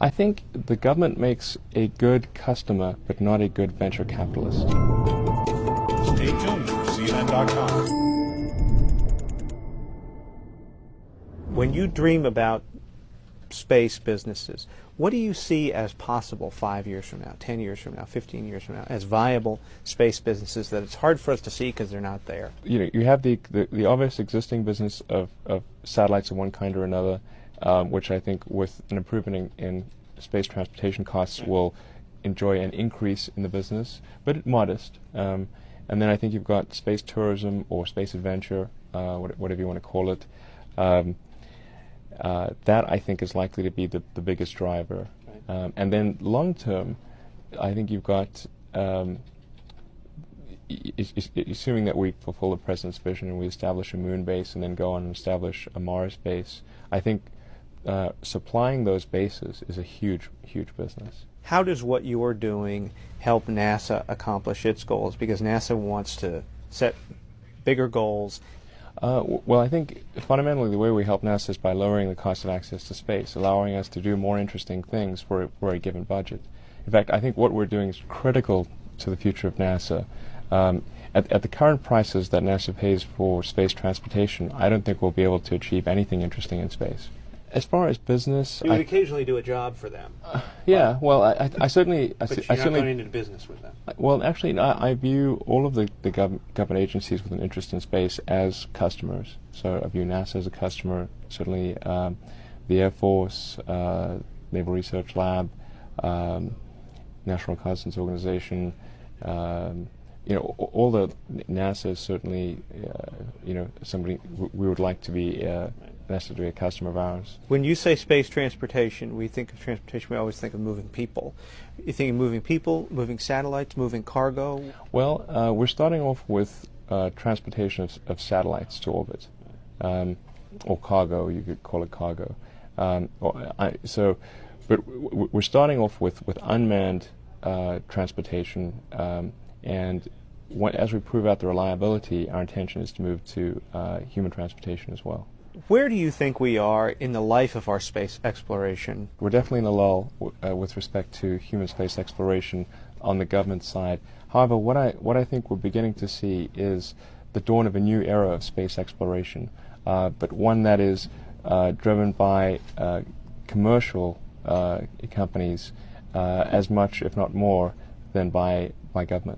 I think the government makes a good customer, but not a good venture capitalist. Stay tuned for CNN.com. When you dream about space businesses, what do you see as possible 5 years from now, 10 years from now, 15 years from now, as viable space businesses that it's hard for us to see because they're not there? You have the obvious existing business of satellites of one kind or another, which I think with an improvement in space transportation costs will enjoy an increase in the business, but modest. And then I think you've got space tourism or space adventure, whatever you want to call it. That I think is likely to be the biggest driver. And then long term, I think you've got, assuming that we fulfill the President's vision and we establish a moon base and then go on and establish a Mars base, I think supplying those bases is a huge, huge business. How does what you're doing help NASA accomplish its goals? Because NASA wants to set bigger goals. Well, I think fundamentally the way we help NASA is by lowering the cost of access to space, allowing us to do more interesting things for a given budget. In fact, I think what we're doing is critical to the future of NASA. At the current prices that NASA pays for space transportation, I don't think we'll be able to achieve anything interesting in space. As far as business, You would occasionally do a job for them. Yeah, well, I certainly... But you're not going into business with them. Well, actually, I view all of the government agencies with an interest in space as customers. So I view NASA as a customer, certainly the Air Force, Naval Research Lab, National Reconnaissance Organization, all the NASA is certainly, somebody we would like to be necessarily a customer of ours. When you say space transportation, we think of transportation, we always think of moving people. You think of moving people, moving satellites, moving cargo? Well, we're starting off with transportation of satellites to orbit, or cargo, you could call it cargo. But we're starting off with unmanned transportation, and as we prove out the reliability, our intention is to move to human transportation as well. Where do you think we are in the life of our space exploration? We're definitely in a lull with respect to human space exploration on the government side. However, what I think we're beginning to see is the dawn of a new era of space exploration, but one that is driven by commercial companies as much, if not more, than by government.